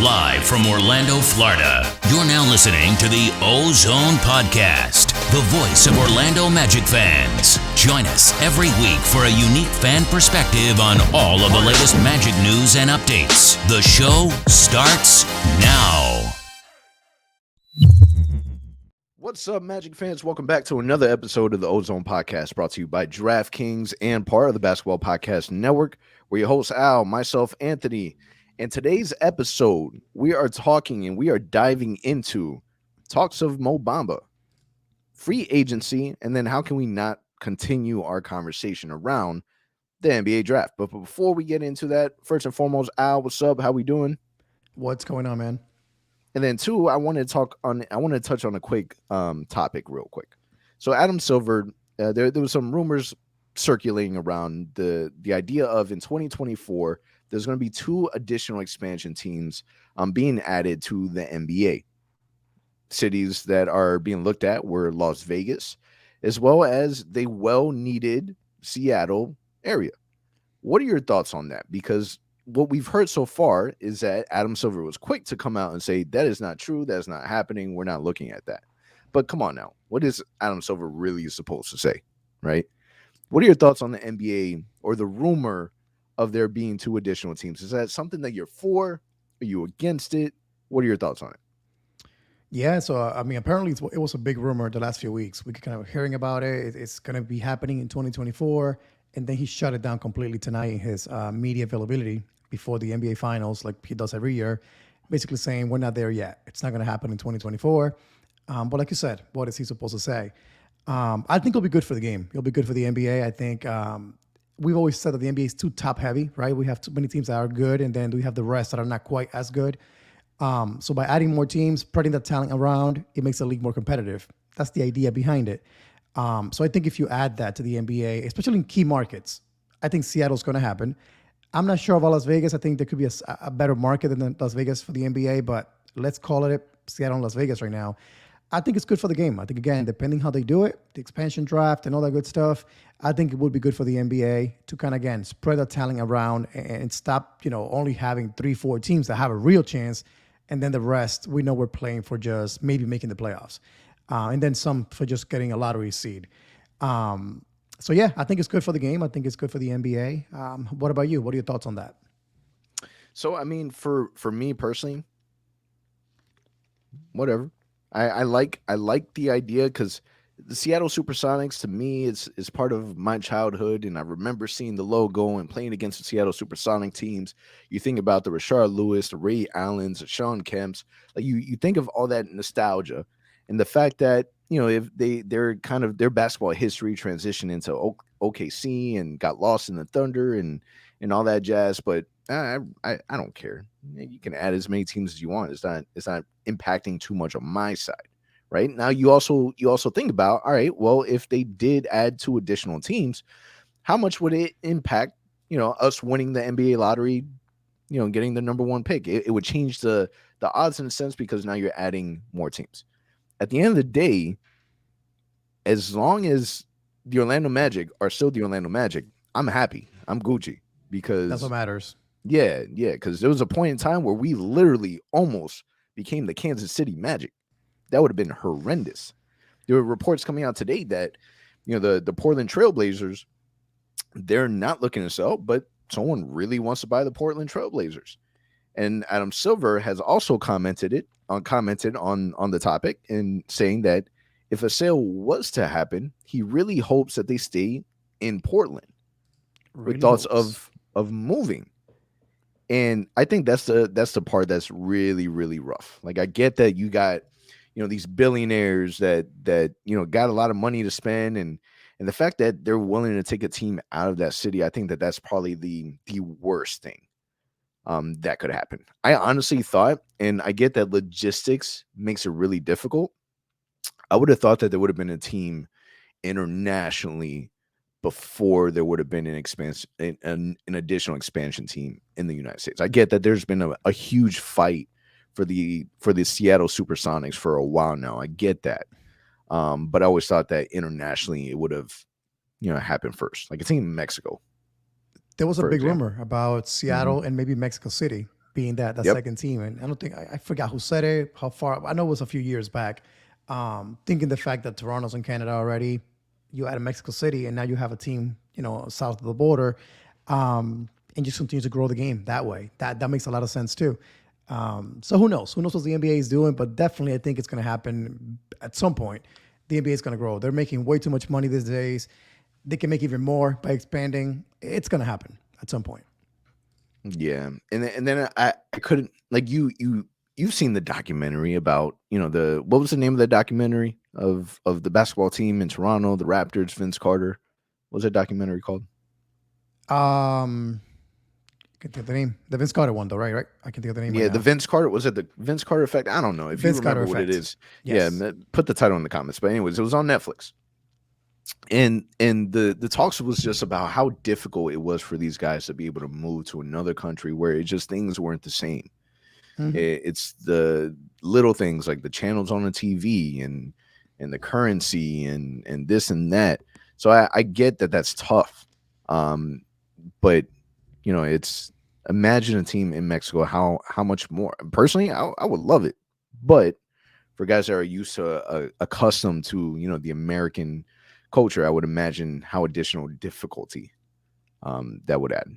Live from Orlando, Florida, you're now listening to the OZone Podcast, the voice of Orlando Magic fans. Join us every week for a unique fan perspective on all of the latest Magic news and updates. The show starts now. What's up, Magic fans? Welcome back to another episode of the OZone Podcast, brought to you by DraftKings and part of the Basketball Podcast Network. We're your hosts, Al, myself, Anthony. In today's episode, we are talking and we are diving into talks of Mo Bamba, free agency, and then how can we not continue our conversation around the NBA draft. But before we get into that, first and foremost, Al, what's up? How we doing? What's going on, man? And then two, I want to touch on a quick topic real quick. So Adam Silver, there was some rumors circulating around the idea of in 2024, there's going to be two additional expansion teams being added to the NBA. Cities that are being looked at were Las Vegas, as well as the well-needed Seattle area. What are your thoughts on that? Because what we've heard so far is that Adam Silver was quick to come out and say, that is not true. That's not happening. We're not looking at that. But come on now. What is Adam Silver really supposed to say, right? What are your thoughts on the NBA or the rumor of there being two additional teams? Is that something that you're for? Are you against it? What are your thoughts on it? Yeah, so I mean, apparently it was a big rumor the last few weeks. We kind of hearing about it. It's going to be happening in 2024, and then he shut it down completely tonight in his media availability before the NBA Finals, like he does every year, basically saying we're not there yet. It's not going to happen in 2024. But like you said, what is he supposed to say? I think it'll be good for the game. It'll be good for the NBA. I think we've always said that the NBA is too top heavy, right? We have too many teams that are good, and then we have the rest that are not quite as good. So by adding more teams, spreading the talent around, it makes the league more competitive. That's the idea behind it. So I think if you add that to the NBA, especially in key markets, I think Seattle's going to happen. I'm not sure about Las Vegas. I think there could be a better market than Las Vegas for the NBA, but let's call it Seattle and Las Vegas right now. I think it's good for the game. I think, again, depending how they do it, the expansion draft and all that good stuff, I think it would be good for the NBA to kind of, again, spread the talent around and stop, only having 3-4 teams that have a real chance. And then the rest, we know we're playing for just maybe making the playoffs. And then some for just getting a lottery seed. So, yeah, I think it's good for the game. I think it's good for the NBA. What about you? What are your thoughts on that? So, I mean, for me personally, whatever. I like the idea because the Seattle Supersonics, to me, is part of my childhood, and I remember seeing the logo and playing against the Seattle Supersonic teams. You think about the Rashard Lewis, the Ray Allens, the Sean Kemps. Like you think of all that nostalgia, and the fact that if their basketball history transitioned into OKC and got lost in the Thunder and all that jazz, but I don't care. You can add as many teams as you want. It's not impacting too much on my side. Right now, you also think about, all right, well, if they did add two additional teams, how much would it impact, us winning the NBA lottery, getting the number one pick? It would change the odds in a sense because now you're adding more teams. At the end of the day, as long as the Orlando Magic are still the Orlando Magic, I'm happy. I'm Gucci because that's what matters. Yeah, because there was a point in time where we literally almost became the Kansas City Magic. That would have been horrendous. There were reports coming out today that, the Portland Trailblazers, they're not looking to sell, but someone really wants to buy the Portland Trailblazers. And Adam Silver has also commented on the topic and saying that if a sale was to happen, he really hopes that they stay in Portland with thoughts of moving. And I think that's the part that's really, really rough. Like, I get that you got these billionaires that got a lot of money to spend, and the fact that they're willing to take a team out of that city, I think that's probably the worst thing that could happen. I honestly thought, and I get that logistics makes it really difficult, I would have thought that there would have been a team internationally before there would have been an additional expansion team in the United States. I get that there's been a huge fight for the Seattle Supersonics for a while now. I get that. But I always thought that internationally it would have, happened first. Like a team in Mexico. There was a big rumor about Seattle and maybe Mexico City being that Yep. second team. And I don't think I forgot who said it, how far. I know it was a few years back. Thinking the fact that Toronto's in Canada already, you added Mexico City, and now you have a team, south of the border, and just continue to grow the game that way. That makes a lot of sense too. So who knows? Who knows what the NBA is doing? But definitely, I think it's going to happen at some point. The NBA is going to grow. They're making way too much money these days. They can make even more by expanding. It's going to happen at some point. Yeah, and then I couldn't, like, you've seen the documentary about what was the name of the documentary of the basketball team in Toronto, the Raptors, Vince Carter. What was that documentary called? I can think of the name. The Vince Carter one, though, right? I can think of the name. Yeah, right the now. Vince Carter, was it the Vince Carter effect? I don't know if Vince you remember Carter what it effect. is. Yes. Yeah, put the title in the comments. But anyways, it was on Netflix. And the talks was just about how difficult it was for these guys to be able to move to another country where it just things weren't the same. Mhm. It's the little things like the channels on the TV and the currency and this and that. So I get that that's tough. But it's, imagine a team in Mexico, how much more. Personally, I would love it. But for guys that are used to accustomed to the American culture, I would imagine how additional difficulty that would add.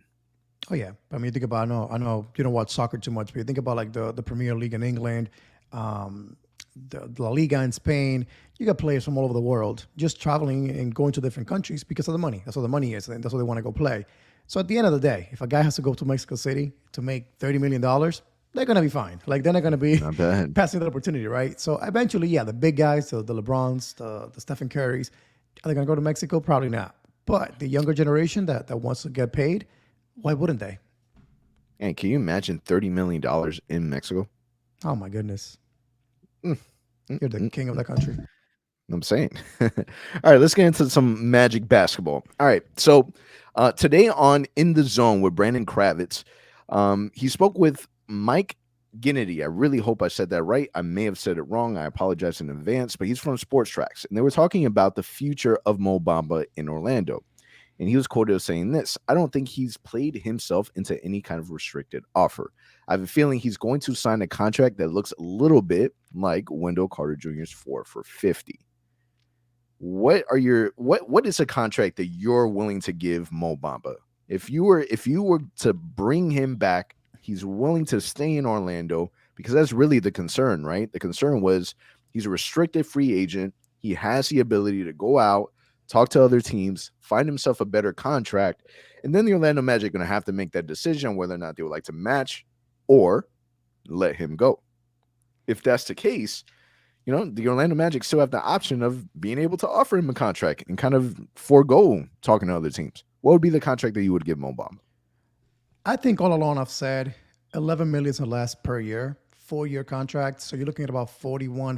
Oh yeah, I mean, think about. I know you don't watch soccer too much, but you think about like the Premier League in England, the La Liga in Spain. You got players from all over the world just traveling and going to different countries because of the money. That's what the money is, and that's what they want to go play. So at the end of the day, if a guy has to go to Mexico City to make $30 million, they're gonna be fine. Like they're not gonna be Not bad. passing the opportunity, right? So eventually, yeah, the big guys, the LeBrons, the Stephen Currys, are they gonna go to Mexico? Probably not. But the younger generation that wants to get paid, why wouldn't they? And can you imagine $30 million in Mexico? Oh my goodness. You're the king of that country. I'm saying. All right, let's get into some Magic basketball. All right, so today on In the Zone with Brandon Kravitz, he spoke with Mike Ginnity. I really hope I said that right. I may have said it wrong. I apologize in advance, but he's from Sports Tracks, and they were talking about the future of Mo Bamba in Orlando. And he was quoted as saying this: "I don't think he's played himself into any kind of restricted offer. I have a feeling he's going to sign a contract that looks a little bit like Wendell Carter Jr.'s 4 for $50. What is a contract that you're willing to give Mo Bamba? If you were to bring him back, he's willing to stay in Orlando, because that's really the concern, right? The concern was he's a restricted free agent. He has the ability to go out, talk to other teams, find himself a better contract, and then the Orlando Magic are going to have to make that decision whether or not they would like to match or let him go. If that's the case, the Orlando Magic still have the option of being able to offer him a contract and kind of forego talking to other teams. What would be the contract that you would give Mo Bamba? I think all along I've said 11 million or less per year, 4-year contract. So you're looking at about 44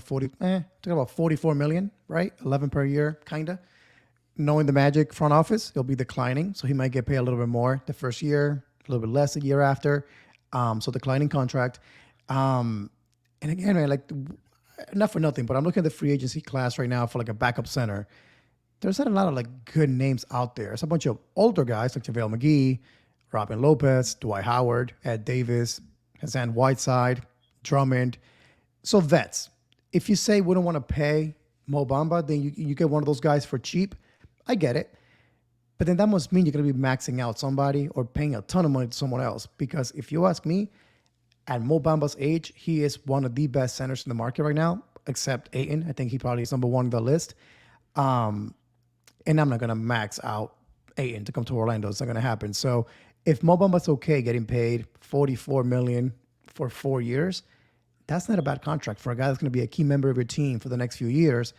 million, right? 11 per year, kind of. Knowing the Magic front office, it'll be declining. So he might get paid a little bit more the first year, a little bit less the year after. So declining contract. And again, man, like, not for nothing, but I'm looking at the free agency class right now for like a backup center. There's not a lot of like good names out there. It's a bunch of older guys like JaVale McGee, Robin Lopez, Dwight Howard, Ed Davis, Hassan Whiteside, Drummond. So vets. If you say we don't want to pay Mo Bamba, then you get one of those guys for cheap. I get it. But then that must mean you're going to be maxing out somebody or paying a ton of money to someone else. Because if you ask me, at Mo Bamba's age, he is one of the best centers in the market right now, except Ayton. I think he probably is number one on the list. And I'm not going to max out Ayton to come to Orlando. It's not going to happen. So if Mo Bamba's okay getting paid $44 million for 4 years, that's not a bad contract for a guy that's going to be a key member of your team for the next few years.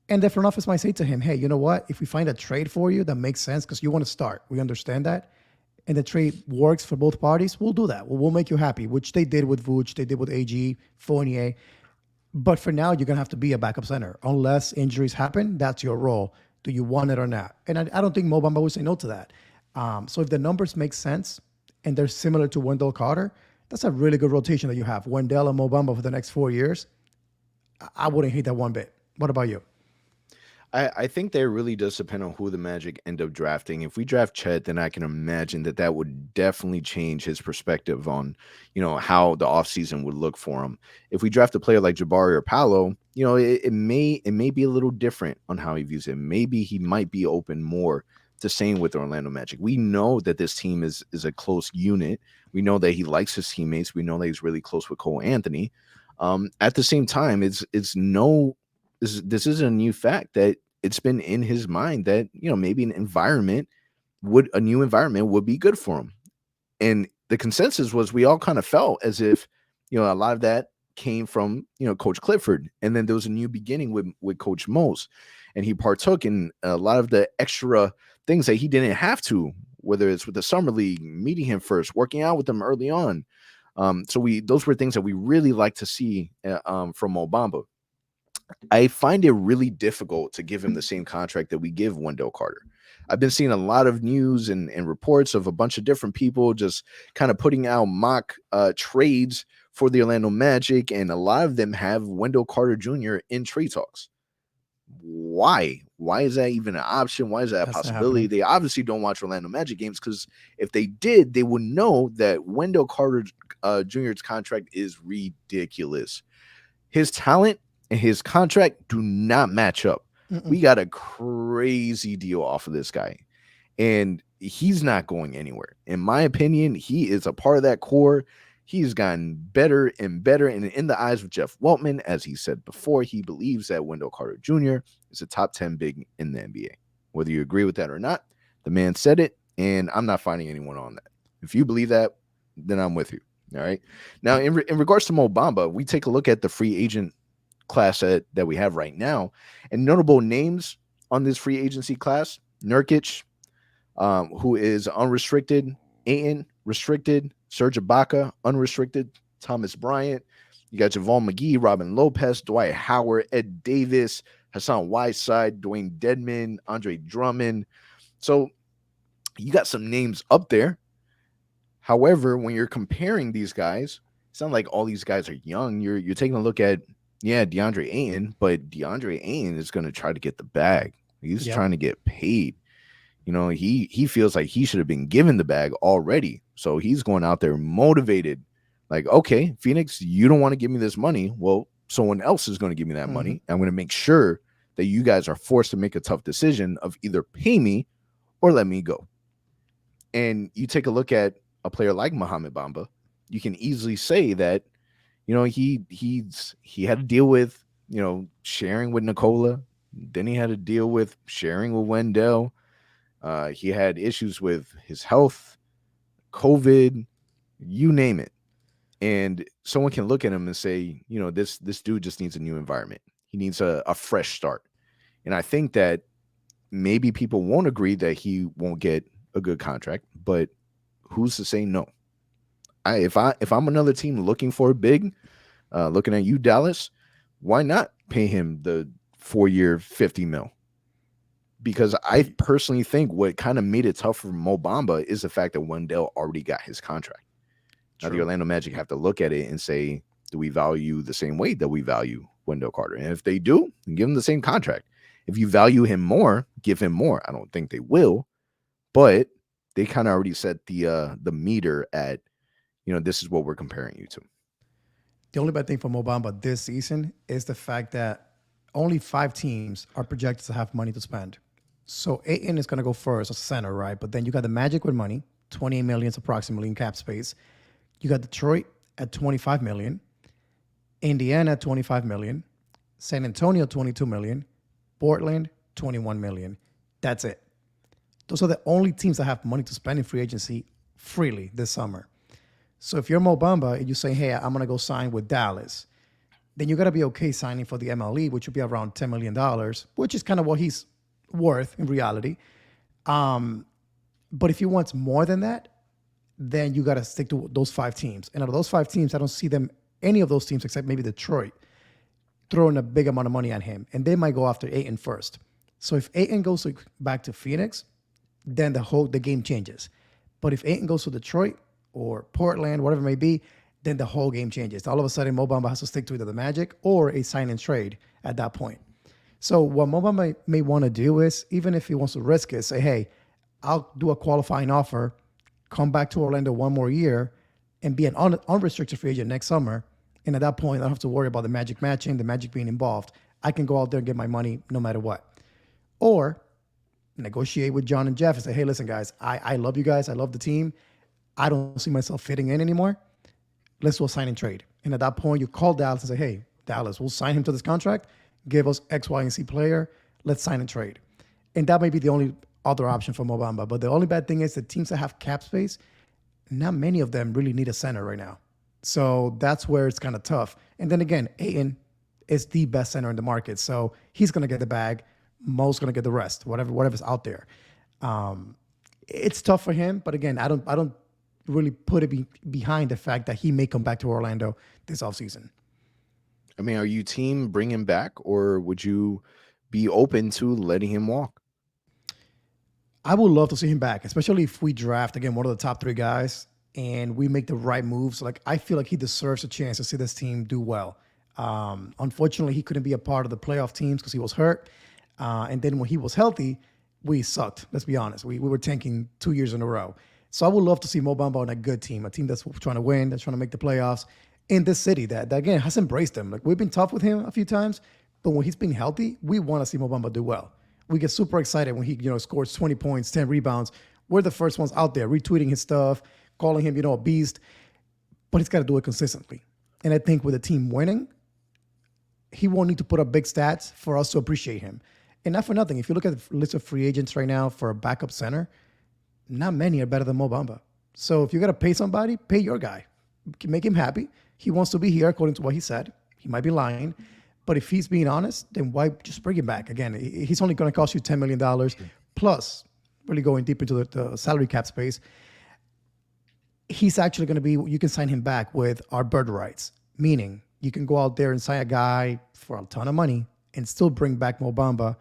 And the front office might say to him, hey, you know what? If we find a trade for you that makes sense because you want to start, we understand that, and the trade works for both parties, we'll do that. We'll make you happy, which they did with Vooch, they did with AG, Fournier. But for now, you're going to have to be a backup center. Unless injuries happen, that's your role. Do you want it or not? And I don't think Mo Bamba would say no to that. So if the numbers make sense and they're similar to Wendell Carter, that's a really good rotation that you have. Wendell and Mo Bamba for the next 4 years. I wouldn't hate that one bit. What about you? I think that really does depend on who the Magic end up drafting. If we draft Chet, then I can imagine that that would definitely change his perspective on, how the offseason would look for him. If we draft a player like Jabari or Paolo, it may be a little different on how he views it. Maybe he might be open more to staying with the Orlando Magic. We know that this team is a close unit. We know that he likes his teammates. We know that he's really close with Cole Anthony. At the same time, this isn't a new fact that it's been in his mind that maybe a new environment would be good for him. And the consensus was we all kind of felt as if a lot of that came from Coach Clifford, and then there was a new beginning with Coach Mose, and he partook in a lot of the extra things that he didn't have to, whether it's with the summer league, meeting him first, working out with him early on. Those were things that we really like to see from Mo Bamba. I find it really difficult to give him the same contract that we give Wendell Carter. I've been seeing a lot of news and reports of a bunch of different people just kind of putting out mock trades for the Orlando Magic, and a lot of them have Wendell Carter Jr. in trade talks. Why? Why is that even an option? Why is that a possibility? They obviously don't watch Orlando Magic games, because if they did, they would know that Wendell Carter Jr.'s contract is ridiculous. His talent and his contract do not match up. We got a crazy deal off of this guy, and he's not going anywhere. In my opinion, he is a part of that core. He's gotten better and better, and in the eyes of Jeff Weltman, as he said before, he believes that Wendell Carter Jr. is a top 10 big in the NBA. Whether you agree with that or not, the man said it, and I'm not finding anyone on that. If you believe that, then I'm with you. All right. Now, in regards to Mo Bamba, we take a look at the free agent class that we have right now, and notable names on this free agency class: Nurkic, who is unrestricted, Ayton restricted, Serge Ibaka unrestricted, Thomas Bryant. You got Javon McGee, Robin Lopez, Dwight Howard, Ed Davis, Hassan Whiteside, Dwayne Dedmon, Andre Drummond. So you got some names up there. However, when you're comparing these guys, it's not like all these guys are young. You're taking a look at DeAndre Ayton, but DeAndre Ayton is going to try to get the bag. He's trying to get paid. He feels like he should have been given the bag already. So he's going out there motivated. Like, okay, Phoenix, you don't want to give me this money. Well, someone else is going to give me that money. I'm going to make sure that you guys are forced to make a tough decision of either pay me or let me go. And you take a look at a player like Mohamed Bamba, you can easily say that he had to deal with sharing with Nikola. Then he had to deal with sharing with Wendell. He had issues with his health, COVID, you name it. And someone can look at him and say, this dude just needs a new environment. He needs a fresh start. And I think that maybe people won't agree that he won't get a good contract, but who's to say no? If I'm another team looking for a big, looking at you, Dallas, why not pay him the 4-year $50 million? Because I personally think what kind of made it tough for Mo Bamba is the fact that Wendell already got his contract. Now the Orlando Magic have to look at it and say, do we value the same way that we value Wendell Carter? And if they do, then give him the same contract. If you value him more, give him more. I don't think they will, but they kind of already set the meter at, this is what we're comparing you to. The only bad thing for Mo Bamba this season is the fact that only 5 teams are projected to have money to spend. So Ayton is going to go first as center, right? But then you got the Magic with money, $28 million approximately in cap space. You got Detroit at $25 million, Indiana at $25 million, San Antonio $22 million, Portland $21 million. That's it. Those are the only teams that have money to spend in free agency freely this summer. So if you're Mo Bamba and you say, hey, I'm going to go sign with Dallas, then you got to be okay signing for the MLE, which would be around $10 million, which is kind of what he's worth in reality. But if he wants more than that, then you got to stick to those 5 teams. And out of those 5 teams, I don't see any of those teams except maybe Detroit, throwing a big amount of money at him. And they might go after Ayton first. So if Ayton goes back to Phoenix, then the game changes. But if Ayton goes to Detroit or Portland, whatever it may be, then the whole game changes. All of a sudden, Mo Bamba has to stick to either the Magic or a sign and trade at that point. So what Mo Bamba may want to do is, even if he wants to risk it, say, hey, I'll do a qualifying offer, come back to Orlando one more year, and be an unrestricted free agent next summer. And at that point, I don't have to worry about the Magic matching, the Magic being involved. I can go out there and get my money no matter what. Or negotiate with John and Jeff and say, hey, listen, guys, I love you guys. I love the team. I don't see myself fitting in anymore. Let's do a sign and trade. And at that point, you call Dallas and say, hey, Dallas, we'll sign him to this contract. Give us X, Y, and Z player. Let's sign and trade. And that may be the only other option for Mo Bamba. But the only bad thing is the teams that have cap space, not many of them really need a center right now. So that's where it's kind of tough. And then again, Ayton is the best center in the market. So he's going to get the bag. Mo's going to get the rest, whatever's out there. It's tough for him. But again, I don't really put it behind the fact that he may come back to Orlando this offseason. I mean, are you team bring him back, or would you be open to letting him walk? I would love to see him back, especially if we draft, again, one of the top 3 guys and we make the right moves. Like, I feel like he deserves a chance to see this team do well. Unfortunately, he couldn't be a part of the playoff teams because he was hurt. And then when he was healthy, we sucked. Let's be honest. We were tanking 2 years in a row. So I would love to see Mo Bamba on a good team, a team that's trying to win, that's trying to make the playoffs in this city that again, has embraced him. Like, we've been tough with him a few times, but when he's been healthy, we want to see Mo Bamba do well. We get super excited when he, scores 20 points, 10 rebounds. We're the first ones out there retweeting his stuff, calling him, a beast, but he's got to do it consistently. And I think with the team winning, he won't need to put up big stats for us to appreciate him. And not for nothing. If you look at the list of free agents right now for a backup center, not many are better than Mo Bamba. So if you got to pay somebody, pay your guy. Make him happy. He wants to be here according to what he said. He might be lying. But if he's being honest, then why just bring him back? Again, he's only going to cost you $10 million plus, really going deep into the salary cap space. He's actually going to be, you can sign him back with our bird rights, meaning you can go out there and sign a guy for a ton of money and still bring back Mo Bamba,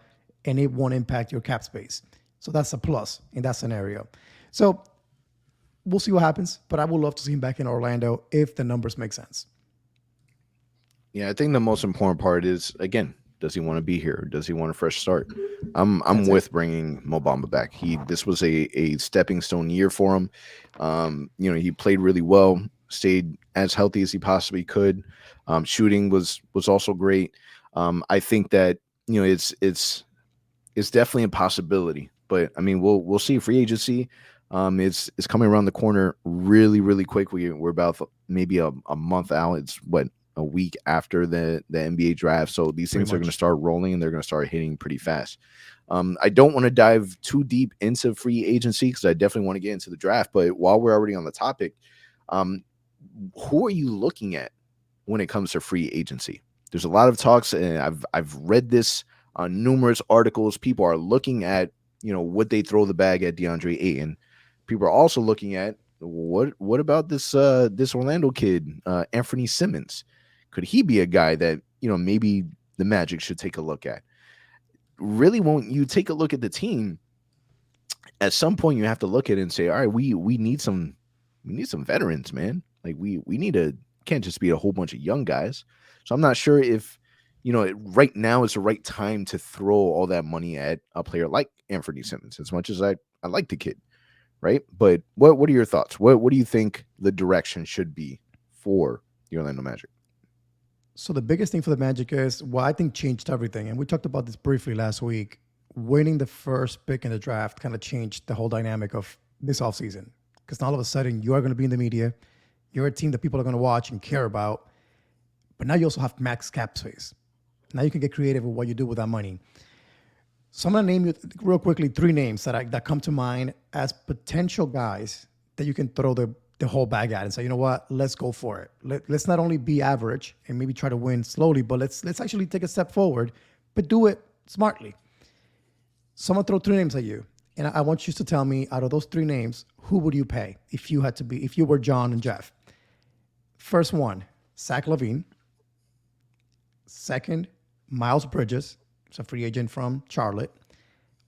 and it won't impact your cap space. So that's a plus in that scenario. So we'll see what happens, but I would love to see him back in Orlando if the numbers make sense. Yeah, I think the most important part is, again, does he want to be here? Does he want a fresh start? I'm with bringing Mo Bamba back. This was a stepping stone year for him. He played really well, stayed as healthy as he possibly could. Shooting was also great. I think that it's definitely a possibility, but I mean we'll see. Free agency is coming around the corner really, really quick. We're about maybe a month out. It's a week after the NBA draft. So these things are going to start rolling and they're going to start hitting pretty fast. I don't want to dive too deep into free agency because I definitely want to get into the draft. But while we're already on the topic, who are you looking at when it comes to free agency? There's a lot of talks, and I've read this on numerous articles. People are looking at, would they throw the bag at DeAndre Ayton? People are also looking at what about this Orlando kid, Anthony Simmons? Could he be a guy that, maybe the Magic should take a look at? Really, won't you take a look at the team? At some point, you have to look at it and say, all right, we need some veterans, man. Like can't just be a whole bunch of young guys. So I'm not sure if, right now is the right time to throw all that money at a player like Anthony Simmons, as much as I like the kid, right? But what are your thoughts? What do you think the direction should be for the Orlando Magic? So the biggest thing for the Magic is what I think changed everything. And we talked about this briefly last week. Winning the first pick in the draft kind of changed the whole dynamic of this offseason. Because now all of a sudden you are going to be in the media. You're a team that people are going to watch and care about. But now you also have max cap space. Now you can get creative with what you do with that money. So I'm going to name you real quickly 3 names that come to mind as potential guys that you can throw the whole bag at and say, you know what, let's go for it. Let's not only be average and maybe try to win slowly, but let's actually take a step forward, but do it smartly. So I'm going to throw 3 names at you. And I want you to tell me, out of those 3 names, who would you pay if you were John and Jeff? First one, Zach LaVine. Second, Miles Bridges, it's a free agent from Charlotte,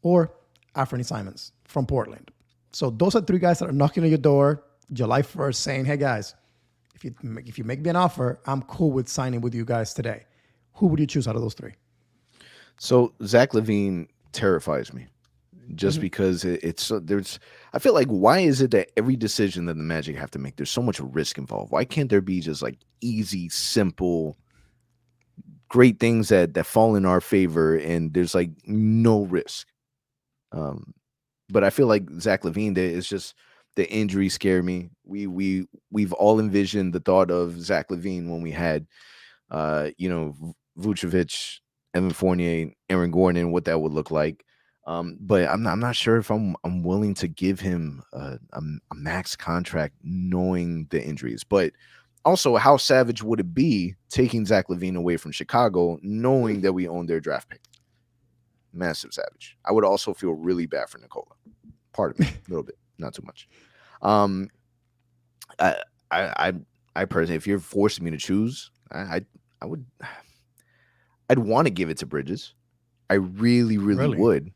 or Anthony Simons from Portland. So those are 3 guys that are knocking on your door July 1st saying, hey guys, if you make me an offer, I'm cool with signing with you guys today. Who would you choose out of those 3? So Zach LaVine terrifies me just Mhm. because there's. I feel like why is it that every decision that the Magic have to make, there's so much risk involved? Why can't there be just like easy, simple, great things that fall in our favor and there's like no risk? Um, but I feel like Zach LaVine, it's just the injuries scare me. We've all envisioned the thought of Zach LaVine when we had Vucevic, Evan Fournier, Aaron Gordon, what that would look like. But I'm not sure if I'm willing to give him a max contract knowing the injuries. But also, how savage would it be taking Zach LaVine away from Chicago, knowing that we own their draft pick? Massive savage. I would also feel really bad for Nikola. Part of me, a little bit, not too much. Um, I I I, I personally, if you're forcing me to choose, I would I'd want to give it to Bridges. I really, really Really? would.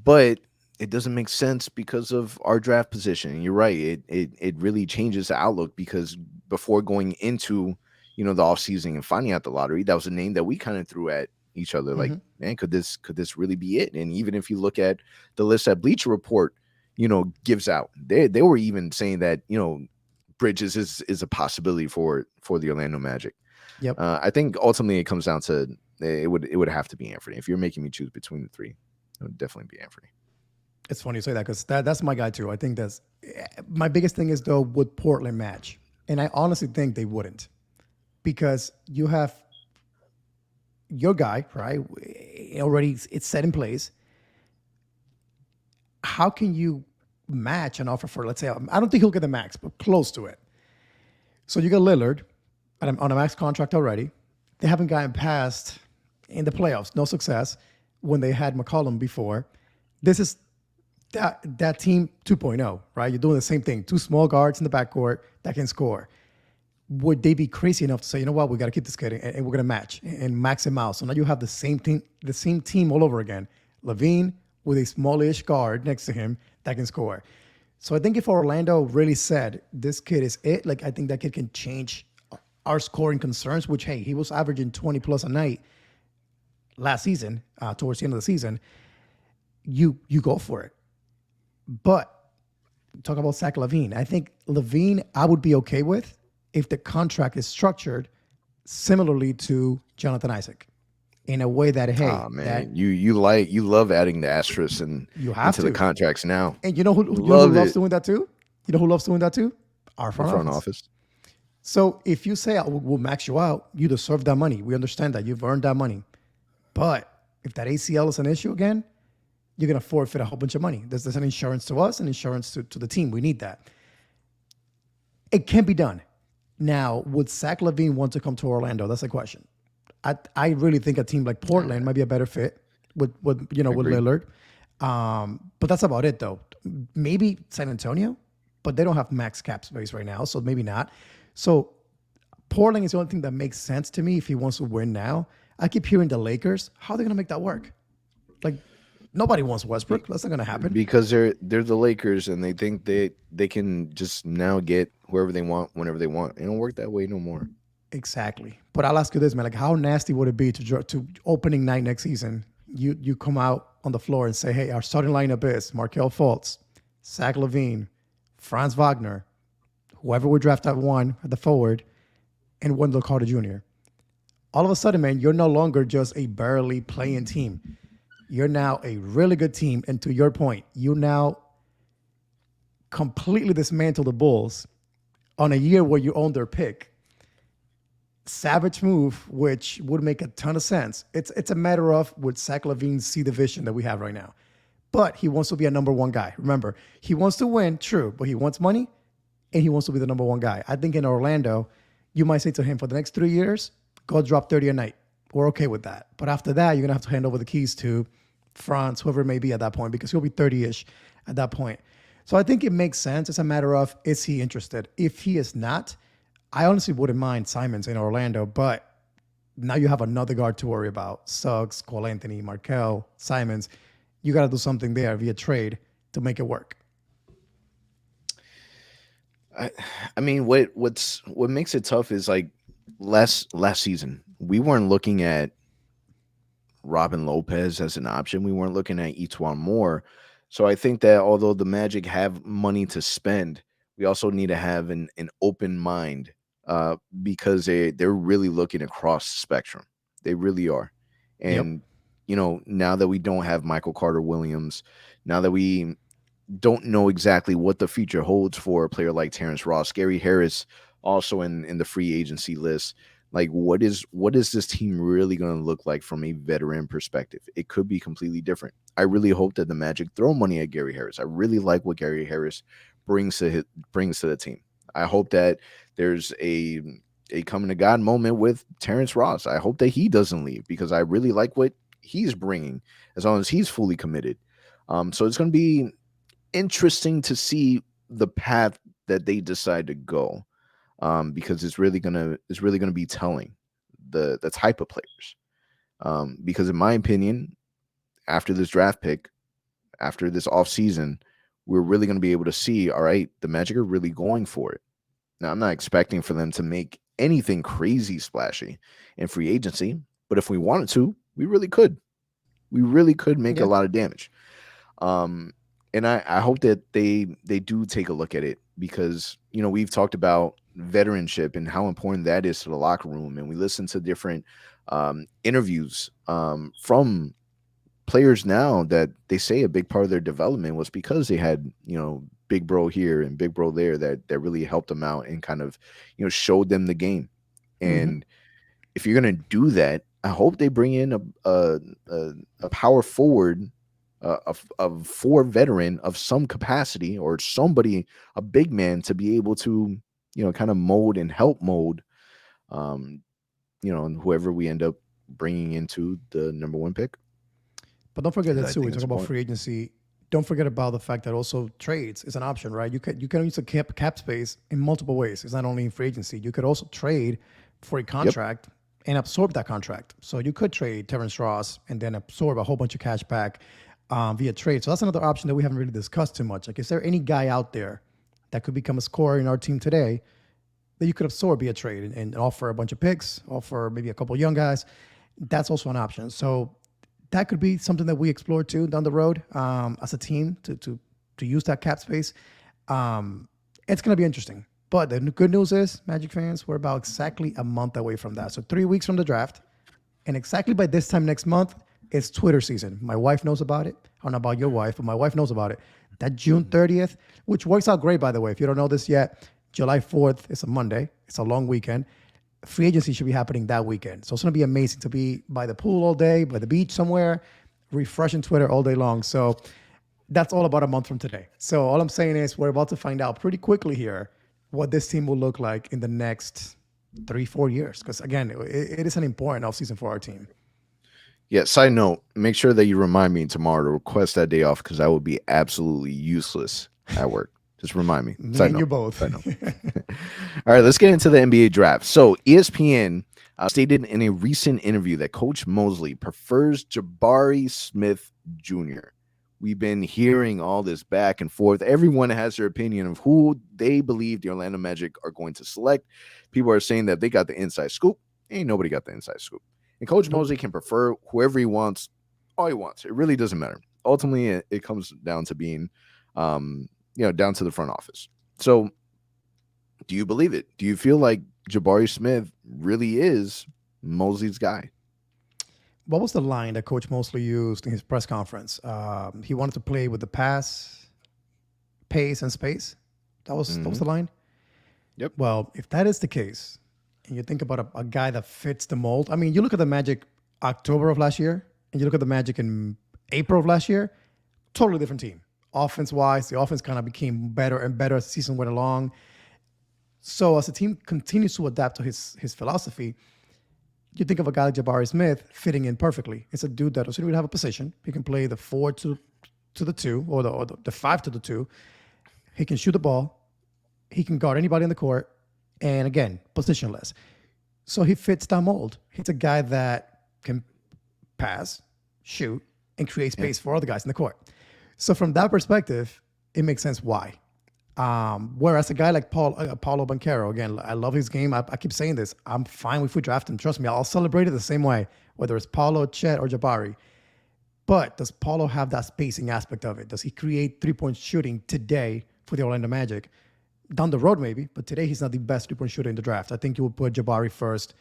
But it doesn't make sense because of our draft position. And you're right. It really changes the outlook because before going into, the offseason and finding out the lottery, that was a name that we kind of threw at each other. Like, Hmm. man, could this really be it? And even if you look at the list that Bleacher Report, gives out, they were even saying that, Bridges is a possibility for the Orlando Magic. Yep. I think ultimately it comes down to it would have to be Anthony. If you're making me choose between the three, it would definitely be Anthony. It's funny you say that because that's my guy too. I think that's my biggest thing is though would Portland match, and I honestly think they wouldn't because you have your guy right already it's set in place. How can you match an offer for let's say I don't think he'll get the max, but close to it. So you got Lillard on a max contract already. They haven't gotten past in the playoffs, no success when they had McCollum before. This is that team 2.0, right? You're doing the same thing. Two small guards in the backcourt that can score. Would they be crazy enough to say, you know what, we got to keep this kid and we're gonna match and max him out? So now you have the same team all over again. Levine with a smallish guard next to him that can score. So I think if Orlando really said this kid is it, like I think that kid can change our scoring concerns. Which hey, he was averaging 20 plus a night last season, towards the end of the season. You go for it. But talk about Zach LaVine. I think LaVine I would be okay with if the contract is structured similarly to Jonathan Isaac in a way that hey, Oh that man, you love adding the asterisks and you have into the to. contracts now. And you know who Love loves it. doing that too? You know who loves doing that too? Our The front front office. office. So if you say we'll max you out, you deserve that money. We understand that you've earned that money. But if that ACL is an issue again, you're gonna forfeit a whole bunch of money. There's an insurance to us and insurance to the team. We need that. It can be done. Now, would Zach LaVine want to come to Orlando? That's the question. I really think a team like Portland might be a better fit with Agreed. Lillard. But that's about it though. Maybe San Antonio, but they don't have max cap space right now, so maybe not. So Portland is the only thing that makes sense to me if he wants to win now. I keep hearing the Lakers. How are they gonna make that work? Like nobody wants Westbrook. That's not gonna happen. Because they're the Lakers and they think they can just now get whoever they want whenever they want. It don't work that way no more. Exactly. But I'll ask you this, man. Like, how nasty would it be to opening night next season? You come out on the floor and say, "Hey, our starting lineup is Markel Fultz, Zach LaVine, Franz Wagner, whoever we draft at one at the forward, and Wendell Carter Jr." All of a sudden, man, you're no longer just a barely playing team. You're now a really good team. And to your point, you now completely dismantle the Bulls on a year where you own their pick. Savage move, which would make a ton of sense. It's a matter of would Zach LaVine see the vision that we have right now? But he wants to be a number one guy. Remember, he wants to win, true, but he wants money and he wants to be the number one guy. I think in Orlando, you might say to him for the next 3 years, go drop 30 a night. We're okay with that. But after that, you're gonna have to hand over the keys to France, whoever it may be at that point, because he'll be 30-ish at that point. So I think it makes sense. It's a matter of is he interested? If he is not, I honestly wouldn't mind Simons in Orlando, but now you have another guard to worry about. Suggs, Cole Anthony, Markel, Simons. You got to do something there via trade to make it work. I mean, what makes it tough is like last season we weren't looking at Robin Lopez as an option. We weren't looking at Etuan Moore. So I think that although the Magic have money to spend, we also need to have an open mind because they're really looking across the spectrum. They really are. Yep. And, now that we don't have Michael Carter Williams, now that we don't know exactly what the future holds for a player like Terrence Ross, Gary Harris, also in the free agency list. Like, what is this team really going to look like from a veteran perspective? It could be completely different. I really hope that the Magic throw money at Gary Harris. I really like what Gary Harris brings to the team. I hope that there's a coming to God moment with Terrence Ross. I hope that he doesn't leave because I really like what he's bringing as long as he's fully committed. So it's going to be interesting to see the path that they decide to go. Because it's really gonna be telling the type of players. Because in my opinion, after this draft pick, after this offseason, we're really gonna be able to see, all right, the Magic are really going for it. Now, I'm not expecting for them to make anything crazy splashy in free agency, but if we wanted to, we really could. We really could make a lot of damage. And I hope that they do take a look at it because, we've talked about veteranship and how important that is to the locker room. And we listen to different interviews from players now that they say a big part of their development was because they had, big bro here and big bro there that really helped them out and kind of, showed them the game. And if you're going to do that, I hope they bring in a power forward, a four veteran of some capacity or somebody, a big man to be able to, kind of mold and help mold, whoever we end up bringing into the number one pick. But don't forget that too. We talk about free agency. Don't forget about the fact that also trades is an option, right? You can use the cap space in multiple ways. It's not only in free agency. You could also trade for a contract and absorb that contract. So you could trade Terrence Ross and then absorb a whole bunch of cash back via trade. So that's another option that we haven't really discussed too much. Like, is there any guy out there that could become a scorer in our team today that you could absorb via trade and offer a bunch of picks, offer maybe a couple of young guys? That's also an option. So that could be something that we explore too down the road as a team to use that cap space. It's going to be interesting. But the good news is, Magic fans, we're about exactly a month away from that. So 3 weeks from the draft. And exactly by this time next month, it's Twitter season. My wife knows about it. I don't know about your wife, but my wife knows about it. That June 30th, which works out great, by the way. If you don't know this yet, July 4th is a Monday. It's a long weekend. Free agency should be happening that weekend. So it's going to be amazing to be by the pool all day, by the beach somewhere, refreshing Twitter all day long. So that's all about a month from today. So all I'm saying is we're about to find out pretty quickly here what this team will look like in the next 3-4 years. Because, again, it is an important offseason for our team. Yeah, side note, make sure that you remind me tomorrow to request that day off because I would be absolutely useless at work. Just remind me. Me and you both. All right, let's get into the NBA draft. So ESPN stated in a recent interview that Coach Mosley prefers Jabari Smith Jr. We've been hearing all this back and forth. Everyone has their opinion of who they believe the Orlando Magic are going to select. People are saying that they got the inside scoop. Ain't nobody got the inside scoop. And Coach Mosley can prefer whoever he wants, all he wants. It really doesn't matter. Ultimately, it comes down to being, down to the front office. So do you believe it? Do you feel like Jabari Smith really is Mosley's guy? What was the line that Coach Mosley used in his press conference? He wanted to play with the pass, pace, and space. That was the line? Yep. Well, if that is the case, and you think about a guy that fits the mold. I mean, you look at the Magic October of last year, and you look at the Magic in April of last year, totally different team. Offense-wise, the offense kind of became better and better as the season went along. So as the team continues to adapt to his philosophy, you think of a guy like Jabari Smith fitting in perfectly. It's a dude that doesn't really have a position. He can play the 4 to the 2 or the 5 to the 2. He can shoot the ball. He can guard anybody in the court. And again, positionless. So he fits that mold. He's a guy that can pass, shoot, and create space for other guys in the court. So from that perspective, it makes sense why. Whereas a guy like Paulo Banchero, again, I love his game. I keep saying this. I'm fine if we draft him. Trust me, I'll celebrate it the same way, whether it's Paulo, Chet, or Jabari. But does Paulo have that spacing aspect of it? Does he create three-point shooting today for the Orlando Magic? Down the road, maybe, but today he's not the best three-point shooter in the draft. I think you would put Jabari first.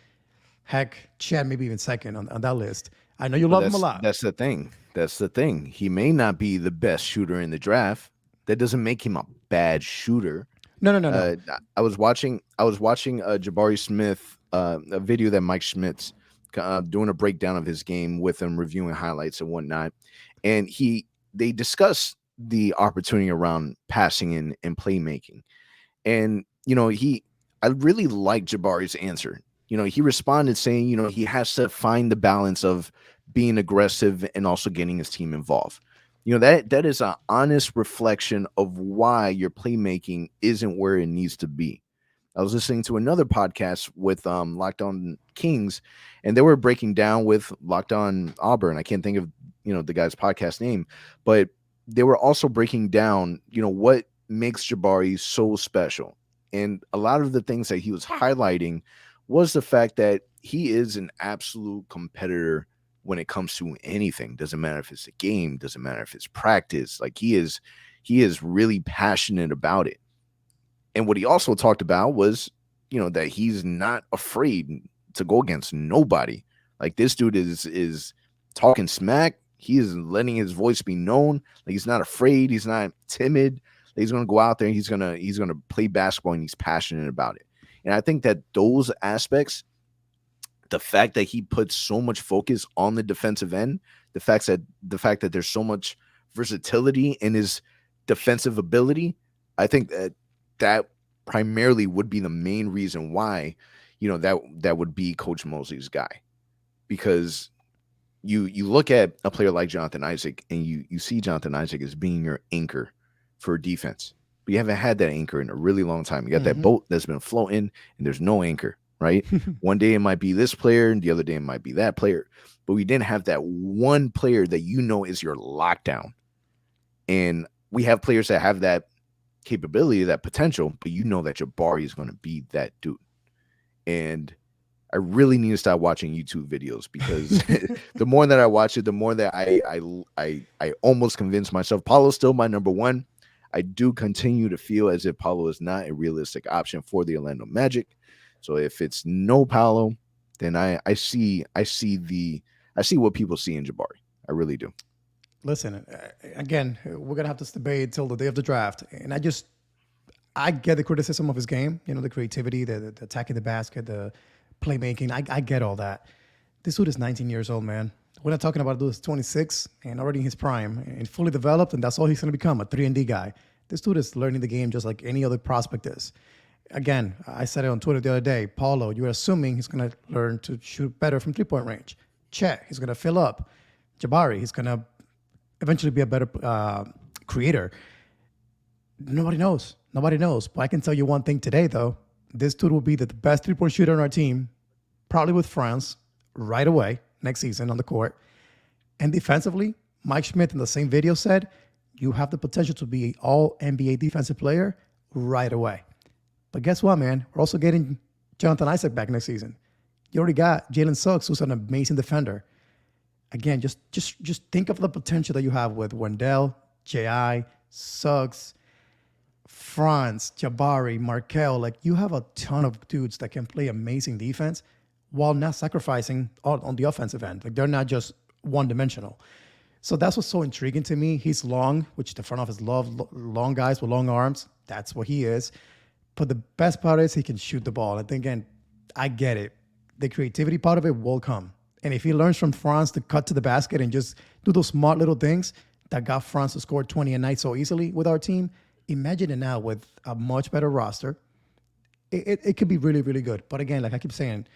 Heck, Chet maybe even second on that list. I know you love him a lot. That's the thing. That's the thing. He may not be the best shooter in the draft. That doesn't make him a bad shooter. No. I was watching Jabari Smith, a video that Mike Schmidt's doing a breakdown of his game with him, reviewing highlights and whatnot. And they discuss the opportunity around passing and playmaking. And, I really like Jabari's answer. He responded saying, he has to find the balance of being aggressive and also getting his team involved. That is an honest reflection of why your playmaking isn't where it needs to be. I was listening to another podcast with Locked On Kings, and they were breaking down with Locked On Auburn. I can't think of, the guy's podcast name, but they were also breaking down, what makes Jabari so special. And a lot of the things that he was highlighting was the fact that he is an absolute competitor when it comes to anything. Doesn't matter if it's a game, doesn't matter if it's practice. Like he is really passionate about it. And what he also talked about was, that he's not afraid to go against nobody. Like this dude is talking smack. He is letting his voice be known. Like he's not afraid. He's not timid. He's going to go out there and he's going to play basketball, and he's passionate about it. And I think that those aspects, the fact that he puts so much focus on the defensive end, the fact that there's so much versatility in his defensive ability, I think that primarily would be the main reason why, that would be Coach Mosley's guy. Because you look at a player like Jonathan Isaac, and you see Jonathan Isaac as being your anchor for defense. But you haven't had that anchor in a really long time. You got that boat that's been floating, and there's no anchor, right? One day it might be this player, and the other day it might be that player. But we didn't have that one player that is your lockdown. And we have players that have that capability, that potential, but that Jabari is going to be that dude. And I really need to start watching YouTube videos, because the more that I watch it, the more that I almost convince myself Paulo's still my number one. I do continue to feel as if Paulo is not a realistic option for the Orlando Magic. So if it's no Paulo, then I see what people see in Jabari. I really do. Listen, again, we're gonna have this debate till the day of the draft, and I get the criticism of his game. The creativity, the attacking the basket, the playmaking. I get all that. This dude is 19 years old, man. We're not talking about a dude who's 26 and already in his prime and fully developed, and that's all he's going to become, a 3-and-D guy. This dude is learning the game just like any other prospect is. Again, I said it on Twitter the other day, Paulo, you're assuming he's going to learn to shoot better from three-point range. Chet, he's going to fill up. Jabari, he's going to eventually be a better creator. Nobody knows. But I can tell you one thing today, though. This dude will be the best three-point shooter on our team, probably with France, right away next season on the court. And defensively, Mike Schmidt in the same video said, you have the potential to be an all-NBA defensive player right away. But guess what, man? We're also getting Jonathan Isaac back next season. You already got Jalen Suggs, who's an amazing defender. Again, just think of the potential that you have with Wendell, J.I., Suggs, Franz, Jabari, Markel. Like, you have a ton of dudes that can play amazing defense while not sacrificing on the offensive end. Like, they're not just one-dimensional. So that's what's so intriguing to me. He's long, which the front office love, long guys with long arms. That's what he is. But the best part is he can shoot the ball. And again, I get it. The creativity part of it will come. And if he learns from Franz to cut to the basket and just do those smart little things that got Franz to score 20 a night so easily with our team, imagine it now with a much better roster. It could be really, really good. But again, like I keep saying,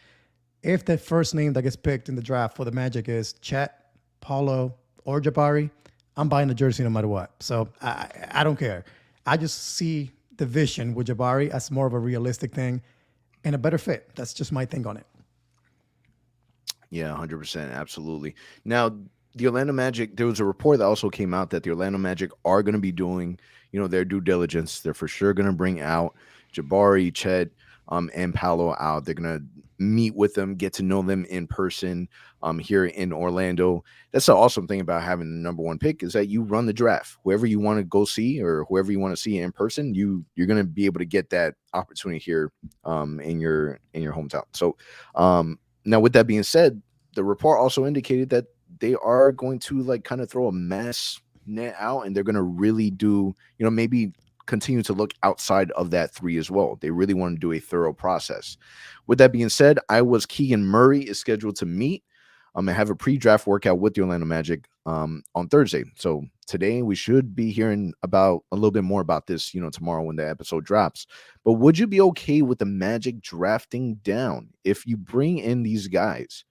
if the first name that gets picked in the draft for the Magic is Chet, Paulo, or Jabari, I'm buying the jersey no matter what. So I don't care. I just see the vision with Jabari as more of a realistic thing and a better fit. That's just my thing on it. Yeah, 100%. Absolutely. Now, the Orlando Magic, there was a report that also came out that the Orlando Magic are going to be doing, their due diligence. They're for sure going to bring out Jabari, Chet, and Paolo out. They're going to meet with them, get to know them in person here in Orlando. That's the awesome thing about having the number one pick is that you run the draft. Whoever you want to go see or whoever you want to see in person, you're going to be able to get that opportunity here in your hometown. So now with that being said, the report also indicated that they are going to like kind of throw a mass net out and they're going to really do, maybe continue to look outside of that three as well. They really want to do a thorough process. With that being said, Keegan Murray is scheduled to meet and have a pre-draft workout with the Orlando Magic on Thursday. So today we should be hearing about a little bit more about this, tomorrow when the episode drops. But would you be okay with the Magic drafting down if you bring in these guys?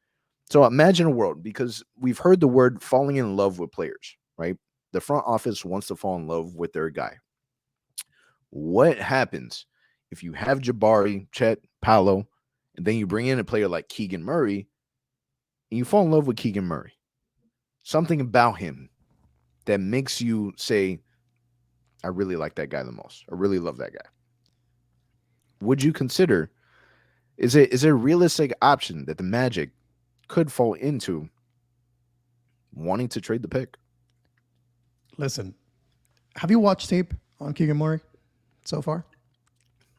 So imagine a world, because we've heard the word falling in love with players, right? The front office wants to fall in love with their guy. What happens if you have Jabari, Chet, Paolo, and then you bring in a player like Keegan Murray, and you fall in love with Keegan Murray? Something about him that makes you say, I really like that guy the most. I really love that guy. Would you consider, is it a realistic option that the Magic could fall into wanting to trade the pick? Listen, have you watched tape on Keegan Murray so far?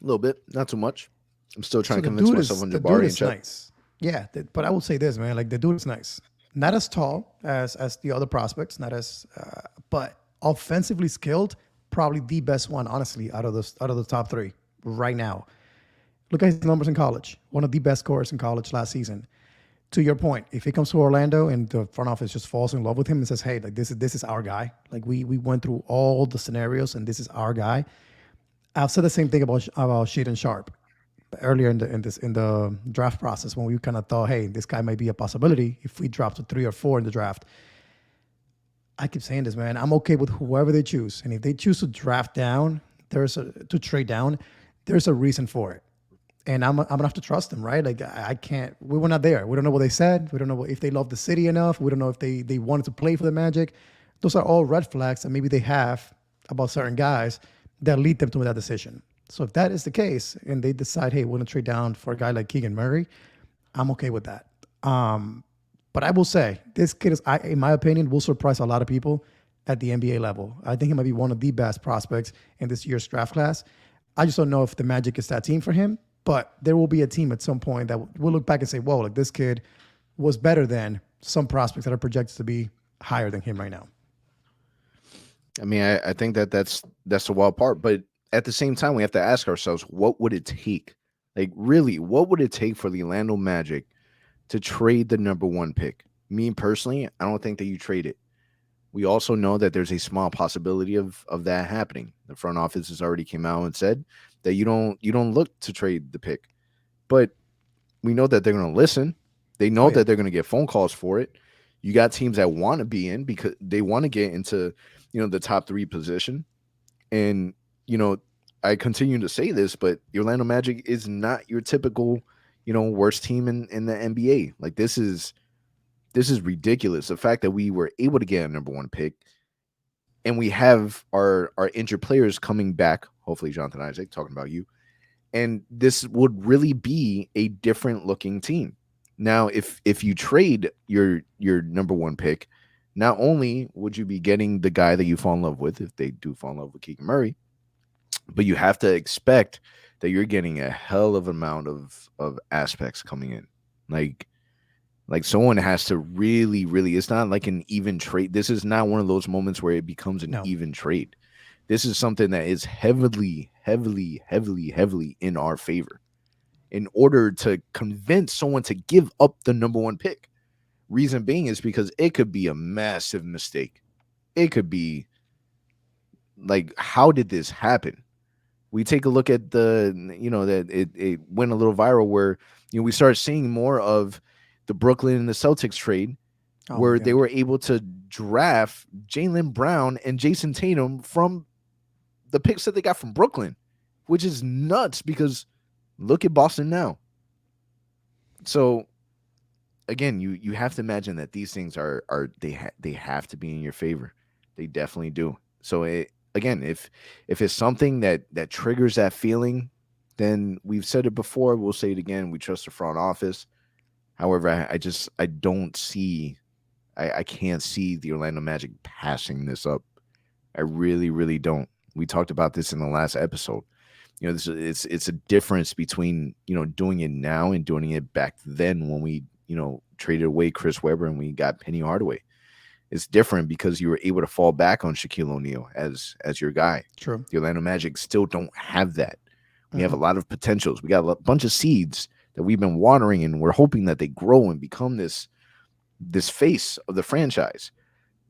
A little bit, not too much. I'm still trying to the convince dude myself is, on the Jabari dude and is Chet. nice. Yeah, but I will say this, man. Like the dude is nice. Not as tall as the other prospects, not as, but offensively skilled. Probably the best one, honestly, out of the top three right now. Look at his numbers in college. One of the best scorers in college last season. To your point, if he comes to Orlando and the front office just falls in love with him and says, "Hey, like this is our guy. Like we went through all the scenarios and this is our guy." I've said the same thing about Shaedon Sharp earlier in the draft process when we kind of thought, "Hey, this guy might be a possibility if we drop to 3 or 4 in the draft." I keep saying this, man. I'm okay with whoever they choose, and if they choose to draft down, to trade down, there's a reason for it. And I'm gonna have to trust them, right? Like I can't. We were not there. We don't know what they said. We don't know if they love the city enough. We don't know if they wanted to play for the Magic. Those are all red flags that maybe they have about certain guys that lead them to that decision. So if that is the case, and they decide, hey, we're gonna trade down for a guy like Keegan Murray, I'm okay with that. But I will say this kid is, in my opinion, will surprise a lot of people at the NBA level. I think he might be one of the best prospects in this year's draft class. I just don't know if the Magic is that team for him. But there will be a team at some point that will look back and say, whoa, like this kid was better than some prospects that are projected to be higher than him right now. I mean, I think that's the wild part. But at the same time, we have to ask ourselves, what would it take? Like, really, what would it take for the Orlando Magic to trade the number one pick? Me personally, I don't think that you trade it. We also know that there's a small possibility of that happening. The front office has already came out and said that you don't look to trade the pick. But we know that they're going to listen. They know that they're going to get phone calls for it. You got teams that want to be in because they want to get into, the top 3 position. And, I continue to say this, but the Orlando Magic is not your typical, worst team in the NBA. Like this is ridiculous. The fact that we were able to get a number one pick and we have our injured players coming back, hopefully Jonathan Isaac, talking about you, and this would really be a different looking team. Now, if you trade your number one pick, not only would you be getting the guy that you fall in love with, if they do fall in love with Keegan Murray, but you have to expect that you're getting a hell of amount of aspects coming in. Like someone has to really, really, it's not like an even trade. This is not one of those moments where it becomes an even trade. This is something that is heavily, heavily, heavily, heavily in our favor in order to convince someone to give up the number one pick. Reason being is because it could be a massive mistake. It could be like, how did this happen? We take a look at that it went a little viral where, we started seeing more of the Brooklyn and the Celtics trade where they were able to draft Jaylen Brown and Jason Tatum from the picks that they got from Brooklyn, which is nuts because look at Boston now. So again, you have to imagine that these things are they have to be in your favor. They definitely do. So again, if it's something that triggers that feeling, then we've said it before. We'll say it again. We trust the front office. However, I don't see, I can't see the Orlando Magic passing this up. I really, really don't. We talked about this in the last episode. It's a difference between, doing it now and doing it back then when we, traded away Chris Webber and we got Penny Hardaway. It's different because you were able to fall back on Shaquille O'Neal as your guy. True. The Orlando Magic still don't have that. We have a lot of potentials. We got a bunch of seeds that we've been watering, and we're hoping that they grow and become this face of the franchise.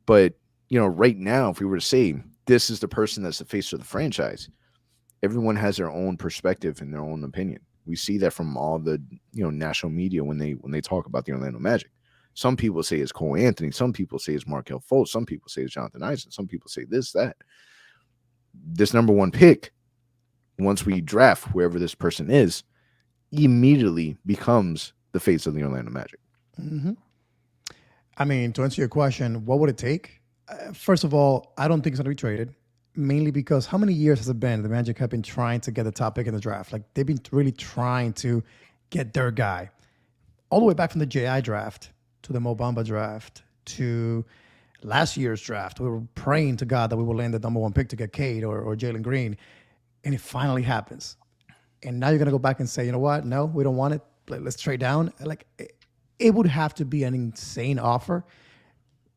But, right now, if we were to say this is the person that's the face of the franchise, everyone has their own perspective and their own opinion. We see that from all the, national media when they talk about the Orlando Magic. Some people say it's Cole Anthony. Some people say it's Markelle Fultz. Some people say it's Jonathan Isaac. Some people say this, that. This number one pick, once we draft whoever this person is, immediately becomes the face of the Orlando Magic. Mm-hmm. I mean, to answer your question, what would it take? First of all, I don't think it's going to be traded, mainly because how many years has it been? The Magic have been trying to get the top pick in the draft. Like, they've been really trying to get their guy. All the way back from the JI draft to the Mo Bamba draft to last year's draft. We were praying to God that we would land the number one pick to get Cade or Jalen Green. And it finally happens. And now you're going to go back and say, you know what? No, we don't want it. Let's trade down. Like, it would have to be an insane offer.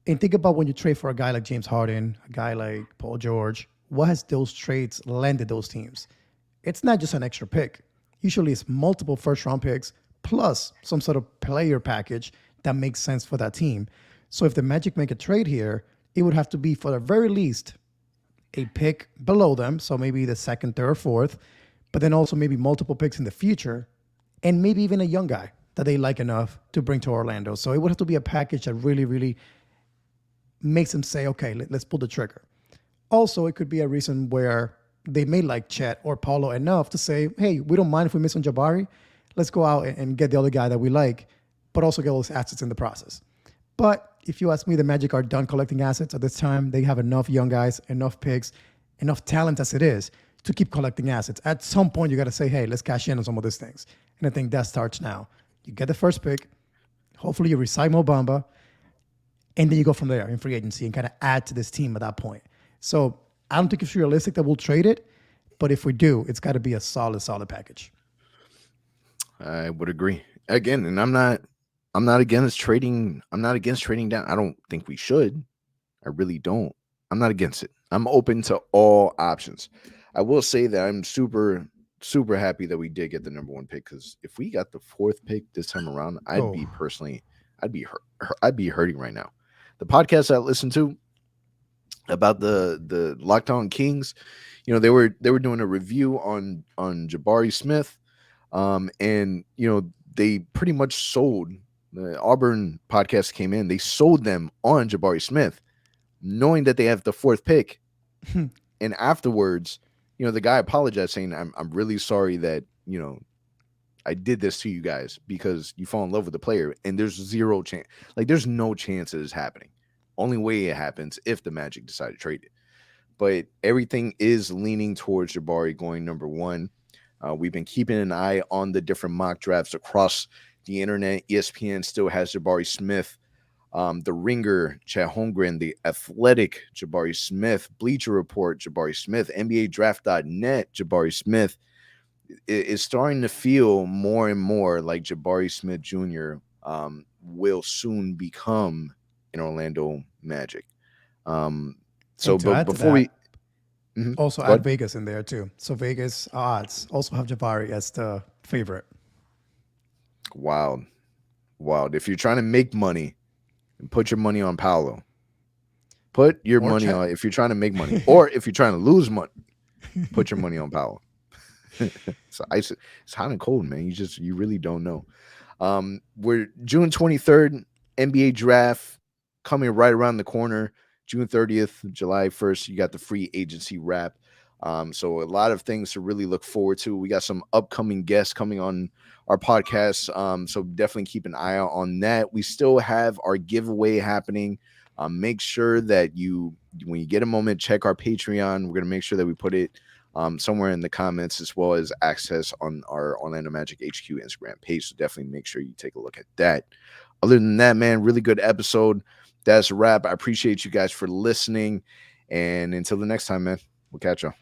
And think about when you trade for a guy like James Harden, a guy like Paul George. What has those trades landed those teams? It's not just an extra pick. Usually it's multiple first-round picks plus some sort of player package that makes sense for that team. So if the Magic make a trade here, it would have to be, for the very least, a pick below them, so maybe the second, third, fourth, but then also maybe multiple picks in the future, and maybe even a young guy that they like enough to bring to Orlando. So it would have to be a package that really, really makes them say, okay, let's pull the trigger. Also, it could be a reason where they may like Chet or Paulo enough to say, hey, we don't mind if we miss on Jabari. Let's go out and get the other guy that we like, but also get all those assets in the process. But if you ask me, the Magic are done collecting assets at this time. They have enough young guys, enough picks, enough talent as it is to keep collecting assets. At some point, you got to say, hey, let's cash in on some of these things. And I think that starts now. You get the first pick. Hopefully you resign Mo Bamba. And then you go from there in free agency and kind of add to this team at that point. So I don't think it's realistic that we'll trade it. But if we do, it's got to be a solid package. I would agree. Again, and I'm not against trading. I'm not against trading down. I don't think we should. I really don't. I'm not against it. I'm open to all options. I will say that I'm super, super happy that we did get the number one pick, because if we got the fourth pick this time around, I'd be hurting right now. The podcast I listened to about the Locked On Kings, they were doing a review on Jabari Smith, and they pretty much sold. The Auburn podcast came in. They sold them on Jabari Smith, knowing that they have the fourth pick. And afterwards, the guy apologized, saying, I'm really sorry that, I did this to you guys because you fall in love with the player, and there's zero chance. Like, there's no chance it is happening. Only way it happens if the Magic decide to trade it. But everything is leaning towards Jabari going number one. We've been keeping an eye on the different mock drafts across the internet. ESPN still has Jabari Smith. The Ringer, Chet Holmgren, The Athletic, Jabari Smith, Bleacher Report, Jabari Smith, NBA Draft.net, Jabari Smith. Is starting to feel more and more like Jabari Smith Jr. Will soon become an Orlando Magic. So but before we also add Vegas in there too. So Vegas odds also have Jabari as the favorite. Wild. If you're trying to make money, put your money on Paolo. Put your money on, if you're trying to make money, or if you're trying to lose money, put your money on Paolo. It's hot and cold, man. You really don't know. We're June 23rd, NBA draft coming right around the corner. June 30th, July 1st, you got the free agency wrap. So a lot of things to really look forward to. We got some upcoming guests coming on our podcast. So definitely keep an eye out on that. We still have our giveaway happening Make sure that when you get a moment, check our Patreon. We're going to make sure that we put it somewhere in the comments, as well as access on our Orlando Magic HQ Instagram page. So definitely make sure you take a look at that. Other than that, man, really good episode. That's a wrap. I appreciate you guys for listening. And until the next time, man, we'll catch y'all.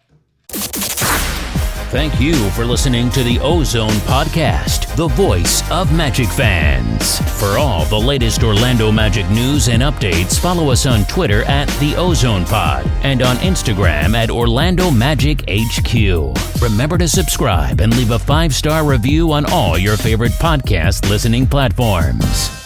Thank you for listening to the OZone Podcast, the voice of Magic fans. For all the latest Orlando Magic news and updates, follow us on Twitter at the OZone Pod and on Instagram at Orlando Magic HQ. Remember to subscribe and leave a 5-star review on all your favorite podcast listening platforms.